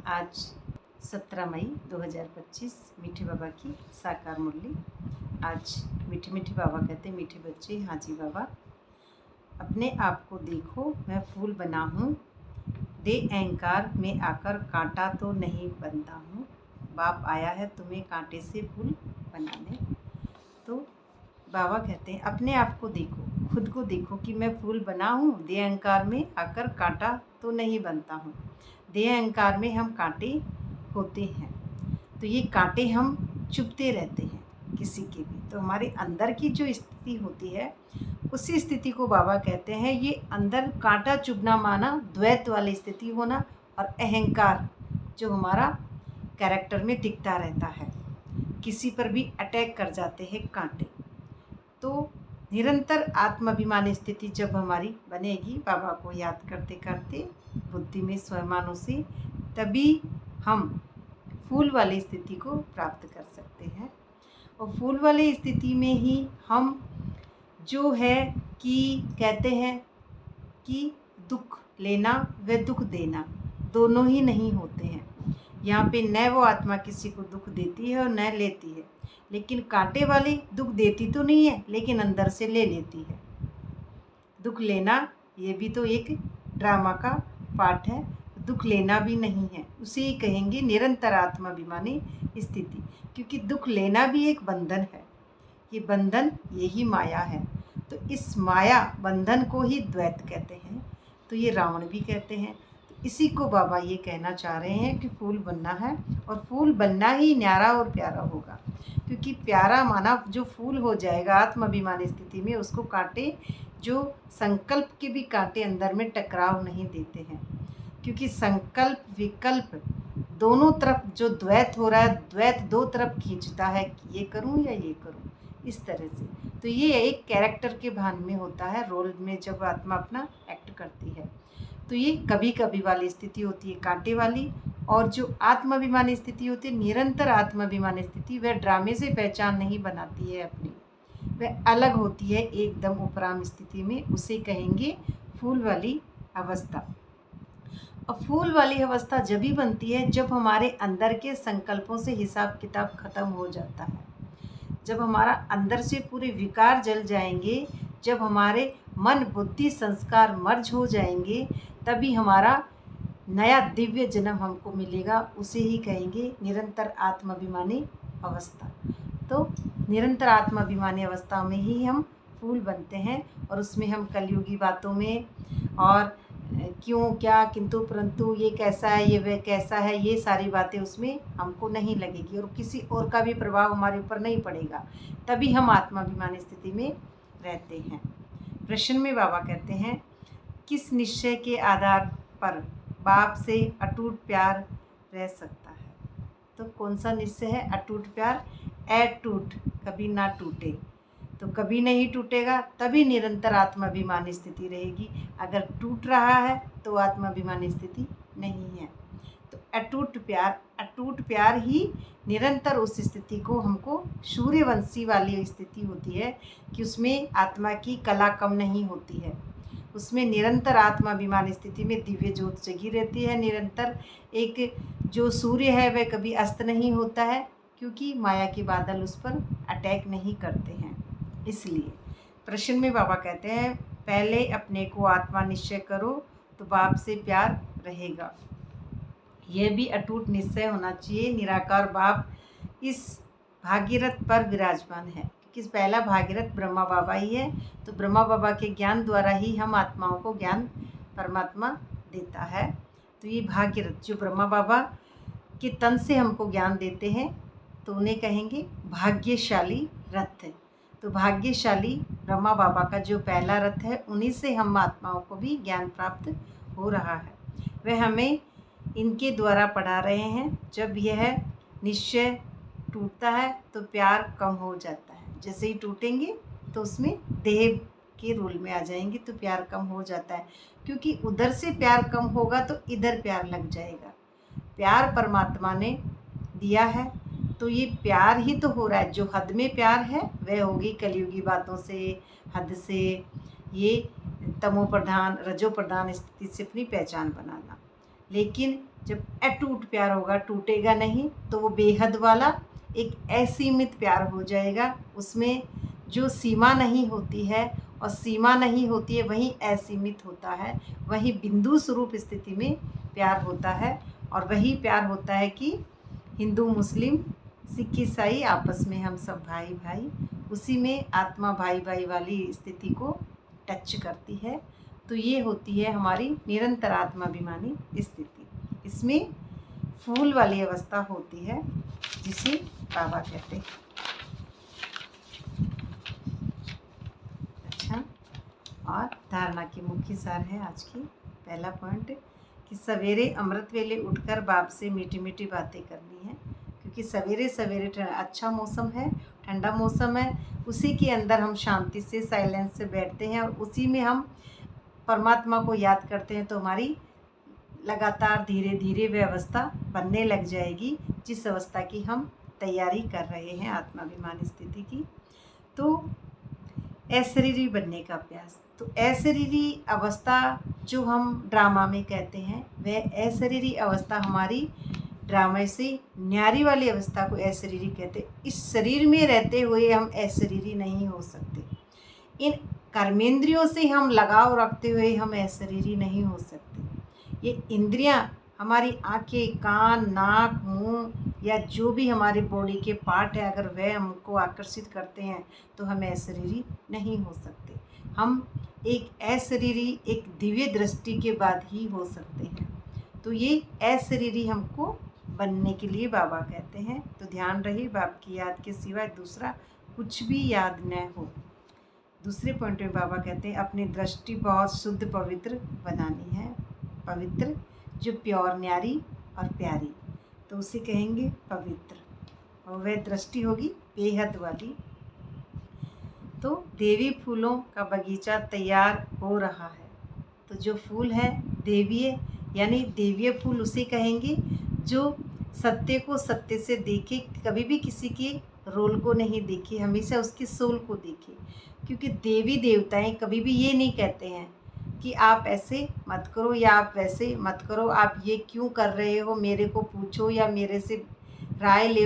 आज 17 मई 2025 मीठे बाबा की साकार मुरली। आज मीठे मीठे बाबा कहते हैं, मीठे बच्चे हाँ जी बाबा, अपने आप को देखो मैं फूल बना हूँ, दे अहंकार में आकर कांटा तो नहीं बनता हूँ। बाप आया है तुम्हें कांटे से फूल बनाने। तो बाबा कहते हैं अपने आप को देखो, खुद को देखो कि मैं फूल बना हूँ, दे अहंकार में आकर कांटा तो नहीं बनता हूँ। देह अहंकार में हम कांटे होते हैं, तो ये कांटे हम चुभते रहते हैं किसी के भी। तो हमारे अंदर की जो स्थिति होती है उसी स्थिति को बाबा कहते हैं, ये अंदर कांटा चुभना माना द्वैत वाली स्थिति होना, और अहंकार जो हमारा कैरेक्टर में दिखता रहता है, किसी पर भी अटैक कर जाते हैं कांटे। तो निरंतर आत्माभिमान स्थिति जब हमारी बनेगी, बाबा को याद करते करते बुद्धि में स्वयमानों से, तभी हम फूल वाली स्थिति को प्राप्त कर सकते हैं। और फूल वाली स्थिति में ही हम जो है कि कहते हैं कि दुख लेना व दुख देना दोनों ही नहीं होते हैं। यहाँ पे न वो आत्मा किसी को दुख देती है और न लेती है, लेकिन कांटे वाली दुख देती तो नहीं है, लेकिन अंदर से ले लेती है। दुख लेना ये भी तो एक ड्रामा का पार्ट है, दुख लेना भी नहीं है, उसे ही कहेंगे निरंतर आत्माभिमानी स्थिति। क्योंकि दुख लेना भी एक बंधन है, ये बंधन यही माया है। तो इस माया बंधन को ही द्वैत कहते हैं, तो ये रावण भी कहते हैं। तो इसी को बाबा ये कहना चाह रहे हैं कि फूल बनना है, और फूल बनना ही न्यारा और प्यारा होगा। क्योंकि प्यारा माना जो फूल हो जाएगा आत्माभिमान स्थिति में, उसको कांटे जो संकल्प के भी कांटे अंदर में टकराव नहीं देते हैं। क्योंकि संकल्प विकल्प दोनों तरफ जो द्वैत हो रहा है, द्वैत दो तरफ खींचता है कि ये करूं या ये करूं, इस तरह से। तो ये एक कैरेक्टर के भान में होता है, रोल में जब आत्मा अपना एक्ट करती है। तो ये कभी कभी वाली स्थिति होती है कांटे वाली, और जो आत्माभिमान स्थिति होती है निरंतर आत्माभिमान स्थिति, वह ड्रामे से पहचान नहीं बनाती है अपनी, वह अलग होती है एकदम उपराम स्थिति में, उसे कहेंगे फूल वाली अवस्था। और फूल वाली अवस्था जब भी बनती है जब हमारे अंदर के संकल्पों से हिसाब किताब खत्म हो जाता है, जब हमारा अंदर से पूरे विकार जल जाएंगे, जब हमारे मन बुद्धि संस्कार मर्ज हो जाएंगे, तभी हमारा नया दिव्य जन्म हमको मिलेगा। उसे ही कहेंगे निरंतर आत्माभिमानी अवस्था। तो निरंतर आत्माभिमानी अवस्था में ही हम फूल बनते हैं, और उसमें हम कलयुगी बातों में और क्यों क्या किंतु परंतु ये कैसा है ये वह कैसा है, ये सारी बातें उसमें हमको नहीं लगेगी, और किसी और का भी प्रभाव हमारे ऊपर नहीं पड़ेगा। तभी हम आत्माभिमान स्थिति में रहते हैं। प्रश्न में बाबा कहते हैं, किस निश्चय के आधार पर बाप से अटूट प्यार रह सकता है? तो कौन सा निश्चय है अटूट प्यार? अटूट, कभी ना टूटे। तो कभी नहीं टूटेगा, तभी निरंतर आत्माभिमान स्थिति रहेगी। अगर टूट रहा है तो आत्माभिमान स्थिति नहीं है। तो अटूट प्यार ही निरंतर उस स्थिति को हमको, सूर्यवंशी वाली स्थिति होती है कि उसमें आत्मा की कला कम नहीं होती है, उसमें निरंतर आत्माभिमान स्थिति में दिव्य ज्योत जगी रहती है। निरंतर एक जो सूर्य है वह कभी अस्त नहीं होता है, क्योंकि माया के बादल उस पर अटैक नहीं करते हैं। इसलिए प्रश्न में बाबा कहते हैं, पहले अपने को आत्मा निश्चय करो तो बाप से प्यार रहेगा। यह भी अटूट निश्चय होना चाहिए। निराकार बाप इस भागीरथ पर विराजमान है, क्योंकि पहला भागीरथ ब्रह्मा बाबा ही है। तो ब्रह्मा बाबा के ज्ञान द्वारा ही हम आत्माओं को ज्ञान परमात्मा देता है। तो ये भागीरथ जो ब्रह्मा बाबा के तन से हमको ज्ञान देते हैं, तो उन्हें कहेंगे भाग्यशाली रथ। तो भाग्यशाली ब्रह्मा बाबा का जो पहला रथ है, उन्हीं से हम आत्माओं को भी ज्ञान प्राप्त हो रहा है। वह हमें इनके द्वारा पढ़ा रहे हैं। जब यह निश्चय टूटता है तो प्यार कम हो जाता है। जैसे ही टूटेंगे तो उसमें देह के रोल में आ जाएंगे, तो प्यार कम हो जाता है। क्योंकि उधर से प्यार कम होगा तो इधर प्यार लग जाएगा। प्यार परमात्मा ने दिया है, तो ये प्यार ही तो हो रहा है। जो हद में प्यार है वह होगी कलयुगी बातों से, हद से, ये तमो प्रधान रजो प्रधान स्थिति से अपनी पहचान बनाना। लेकिन जब अटूट प्यार होगा, टूटेगा नहीं, तो वो बेहद वाला एक असीमित प्यार हो जाएगा। उसमें जो सीमा नहीं होती है और सीमा नहीं होती है वहीं असीमित होता है, वहीं बिंदु स्वरूप स्थिति में प्यार होता है। और वही प्यार होता है कि हिंदू मुस्लिम सिख ईसाई आपस में हम सब भाई भाई, उसी में आत्मा भाई भाई वाली स्थिति को टच करती है। तो ये होती है हमारी निरंतर आत्माभिमानी स्थिति। इसमें फूल वाली अवस्था होती है जिसे बाबा कहते हैं। अच्छा, और धारणा की मुख्य सार है आज की पहला पॉइंट कि सवेरे अमृत वेले उठकर बाप से मीठी मीठी बातें करनी है, क्योंकि सवेरे सवेरे अच्छा मौसम है, ठंडा मौसम है, उसी के अंदर हम शांति से साइलेंस से बैठते हैं और उसी में हम परमात्मा को याद करते हैं। तो हमारी लगातार धीरे धीरे व्यवस्था बनने लग जाएगी, जिस अवस्था की हम तैयारी कर रहे हैं आत्माभिमान स्थिति की। तो अशरीरी बनने का अभ्यास, तो अशरीरी अवस्था जो हम ड्रामा में कहते हैं, वह अशरीरी अवस्था हमारी ड्रामा से न्यारी वाली अवस्था को अशरीरी कहते हैं। इस शरीर में रहते हुए हम अशरीरी नहीं हो सकते, इन कर्मेंद्रियों से हम लगाव रखते हुए हम अशरीरी नहीं हो सकते। ये इंद्रियां, हमारी आंखें, कान, नाक, मुंह या जो भी हमारे बॉडी के पार्ट है, अगर वह हमको आकर्षित करते हैं तो हम अशरीरी नहीं हो सकते। हम एक अशरीरी, एक दिव्य दृष्टि के बाद ही हो सकते हैं। तो ये अशरीरी हमको बनने के लिए बाबा कहते हैं। तो ध्यान रहे, बाप की याद के सिवाय दूसरा कुछ भी याद न हो। दूसरे पॉइंट में बाबा कहते हैं अपनी दृष्टि बहुत शुद्ध पवित्र बनानी है। पवित्र जो प्योर, न्यारी और प्यारी, तो उसे कहेंगे पवित्र, और वह दृष्टि होगी बेहद वाली। तो देवी फूलों का बगीचा तैयार हो रहा है। तो जो फूल है देवीय, यानी देवीय फूल उसे कहेंगे जो सत्य को सत्य से देखे, कभी भी किसी के रोल को नहीं देखे, हमेशा उसकी सोल को देखे। क्योंकि देवी देवताएं कभी भी ये नहीं कहते हैं कि आप ऐसे मत करो या आप वैसे मत करो, आप ये क्यों कर रहे हो, मेरे को पूछो या मेरे से राय ले।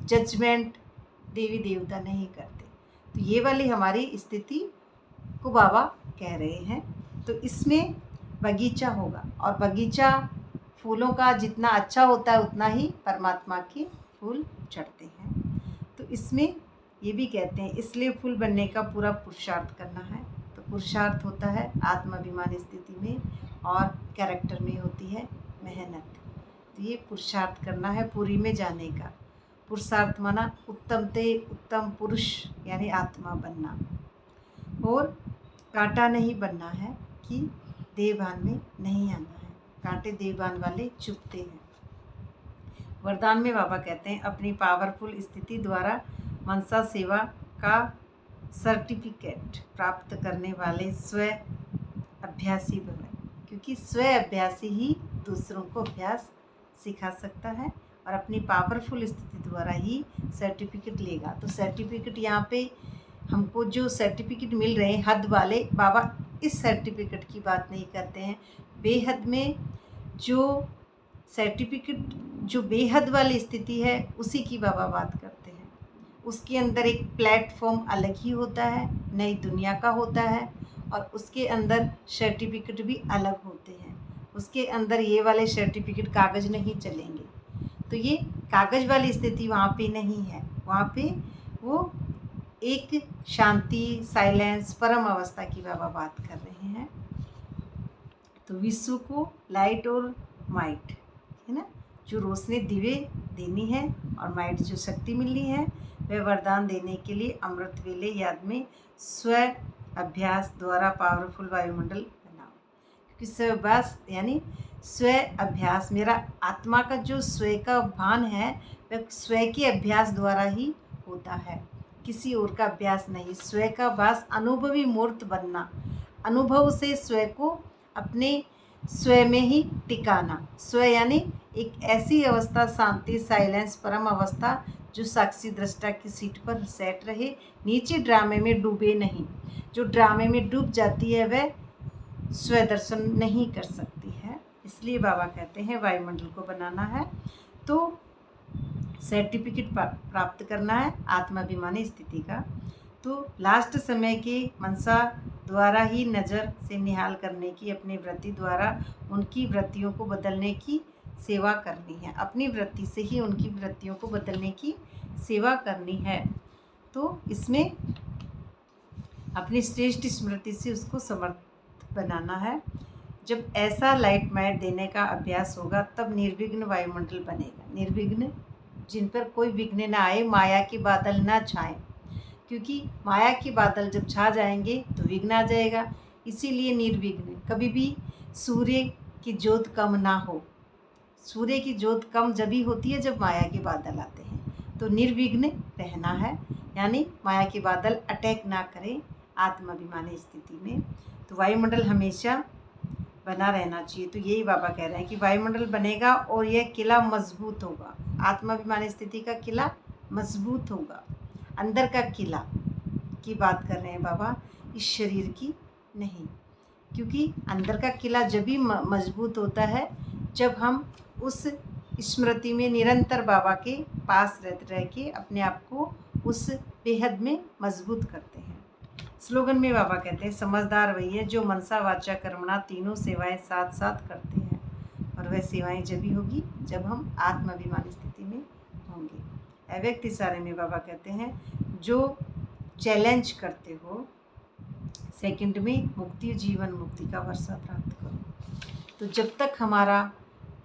जजमेंट देवी देवता नहीं करते। तो ये वाली हमारी स्थिति को बाबा कह रहे हैं। तो इसमें बगीचा होगा, और बगीचा फूलों का जितना अच्छा होता है उतना ही परमात्मा के फूल चढ़ते हैं। तो इसमें ये भी कहते हैं इसलिए फूल बनने का पूरा पुरुषार्थ करना है। तो पुरुषार्थ होता है आत्माभिमान स्थिति में, और कैरेक्टर में होती है मेहनत। तो ये पुरुषार्थ करना है पूरी में जाने का। पुरुषार्थ माना उत्तम ते उत्तम पुरुष, यानी आत्मा बनना। और कांटा नहीं बनना है कि देवभान में नहीं आना है। कांटे देवभान वाले चुभते हैं। वरदान में बाबा कहते हैं अपनी पावरफुल स्थिति द्वारा मनसा सेवा का सर्टिफिकेट प्राप्त करने वाले स्व अभ्यासी भवन, क्योंकि स्व अभ्यासी ही दूसरों को अभ्यास सिखा सकता है और अपनी पावरफुल स्थिति द्वारा ही सर्टिफिकेट लेगा। तो सर्टिफिकेट यहाँ पे हमको जो सर्टिफिकेट मिल रहे हैं हद वाले, बाबा इस सर्टिफिकेट की बात नहीं करते हैं। बेहद में जो सर्टिफिकेट, जो बेहद वाली स्थिति है उसी की बाबा बात करते हैं। उसके अंदर एक प्लेटफॉर्म अलग ही होता है, नई दुनिया का होता है, और उसके अंदर सर्टिफिकेट भी अलग होते हैं। उसके अंदर ये वाले सर्टिफिकेट कागज़ नहीं चलेंगे। तो ये कागज़ वाली स्थिति वहाँ पे नहीं है। वहाँ पे वो एक शांति, साइलेंस, परम अवस्था की बाबा बात कर रहे हैं। तो विश्व को लाइट और माइट है ना, जो रोशनी दिव्य देनी है और माइट जो शक्ति मिलनी है, वह वरदान देने के लिए अमृत वेले याद में स्व अभ्यास द्वारा पावरफुल वायुमंडल बनाओ। क्योंकि स्व अभ्यास यानी स्व अभ्यास, मेरा आत्मा का जो स्व का भान है वह स्व के अभ्यास द्वारा ही होता है, किसी और का अभ्यास नहीं। स्व का अभ्यास अनुभवी मूर्त बनना, अनुभव से स्व को अपने स्व में ही टिकाना। स्व यानी एक ऐसी अवस्था, शांति, साइलेंस, परम अवस्था जो साक्षी दृष्टा की सीट पर सेट रहे, नीचे ड्रामे में डूबे नहीं। जो ड्रामे में डूब जाती है वह स्वदर्शन नहीं कर सकती है, इसलिए बाबा कहते हैं वायुमंडल को बनाना है तो सर्टिफिकेट प्राप्त करना है आत्माभिमानी स्थिति का। तो लास्ट समय के मनसा द्वारा ही नज़र से निहाल करने की, अपनी वृत्ति द्वारा उनकी वृत्तियों को बदलने की सेवा करनी है। अपनी वृत्ति से ही उनकी वृत्तियों को बदलने की सेवा करनी है। तो इसमें अपनी श्रेष्ठ स्मृति से उसको समर्थ बनाना है। जब ऐसा लाइट मैट देने का अभ्यास होगा तब निर्विघ्न वायुमंडल बनेगा। निर्विघ्न, जिन पर कोई विघ्न ना आए, माया के बादल ना छाएं, क्योंकि माया के बादल जब छा जाएंगे तो विघ्न आ जाएगा। इसीलिए निर्विघ्न, कभी भी सूर्य की ज्योत कम ना हो। सूर्य की ज्योत कम जब ही होती है जब माया के बादल आते हैं। तो निर्विघ्न रहना है, यानी माया के बादल अटैक ना करें आत्माभिमानी स्थिति में। तो वायुमंडल हमेशा बना रहना चाहिए। तो यही बाबा कह रहे हैं कि वायुमंडल बनेगा और यह किला मजबूत होगा। आत्माभिमानी स्थिति का किला मजबूत होगा। अंदर का किला की बात कर रहे हैं बाबा, इस शरीर की नहीं, क्योंकि अंदर का किला जब भी मजबूत होता है जब हम उस स्मृति में निरंतर बाबा के पास रह के अपने आप को उस बेहद में मजबूत करते हैं। स्लोगन में बाबा कहते हैं समझदार वही है जो मनसा वाचा कर्मणा तीनों सेवाएं साथ साथ करते हैं। और वह सेवाएं जब भी होगी जब हम आत्माभिमानी स्थिति में होंगे। अव्यक्त इशारे में बाबा कहते हैं जो चैलेंज करते हो सेकंड में मुक्ति, जीवन मुक्ति का वर्षा प्राप्त करो। तो जब तक हमारा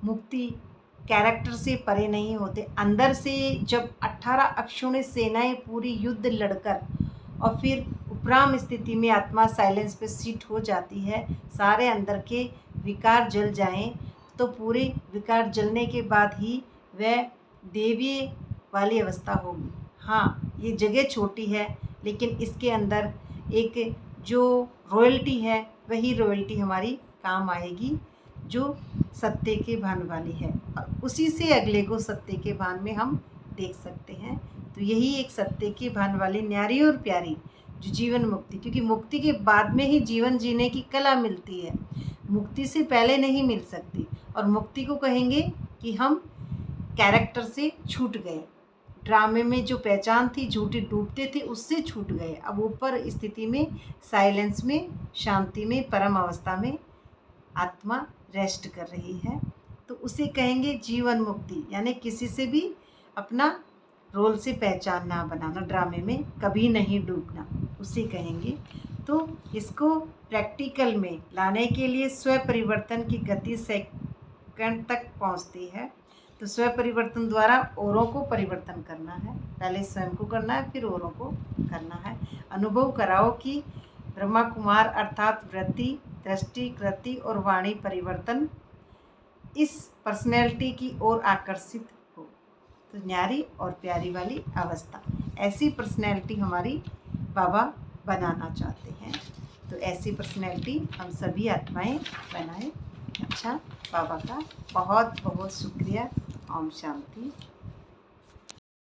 मुक्ति कैरेक्टर से परे नहीं होते, अंदर से जब 18 अक्षुण्य सेनाएं पूरी युद्ध लड़कर और फिर उपराम स्थिति में आत्मा साइलेंस पे सीट हो जाती है, सारे अंदर के विकार जल जाएं, तो पूरे विकार जलने के बाद ही वह देवी वाली अवस्था होगी। हाँ, ये जगह छोटी है लेकिन इसके अंदर एक जो रॉयल्टी है वही रॉयल्टी हमारी काम आएगी जो सत्य के भान वाली है, और उसी से अगले को सत्य के भान में हम देख सकते हैं। तो यही एक सत्य के भान वाली न्यारी और प्यारी जो जीवन मुक्ति, क्योंकि मुक्ति के बाद में ही जीवन जीने की कला मिलती है, मुक्ति से पहले नहीं मिल सकती। और मुक्ति को कहेंगे कि हम कैरेक्टर से छूट गए, ड्रामे में जो पहचान थी, झूठे डूबते थे उससे छूट गए। अब ऊपर स्थिति में, साइलेंस में, शांति में, परम अवस्था में आत्मा रेस्ट कर रही है, तो उसे कहेंगे जीवन मुक्ति। यानी किसी से भी अपना रोल से पहचान ना बनाना, ड्रामे में कभी नहीं डूबना, उसे कहेंगे। तो इसको प्रैक्टिकल में लाने के लिए स्व परिवर्तन की गति सेकंड तक पहुंचती है। तो स्व परिवर्तन द्वारा औरों को परिवर्तन करना है, पहले स्वयं को करना है फिर औरों को करना है। अनुभव कराओ कि ब्रह्मा कुमार अर्थात वृत्ति, दृष्टि, कृति और वाणी परिवर्तन इस पर्सनैलिटी की ओर आकर्षित हो। तो न्यारी और प्यारी वाली अवस्था, ऐसी पर्सनैलिटी हमारी बाबा बनाना चाहते हैं। तो ऐसी पर्सनैलिटी हम सभी आत्माएं बनाएं। अच्छा, बाबा का बहुत बहुत शुक्रिया। ओम शांति।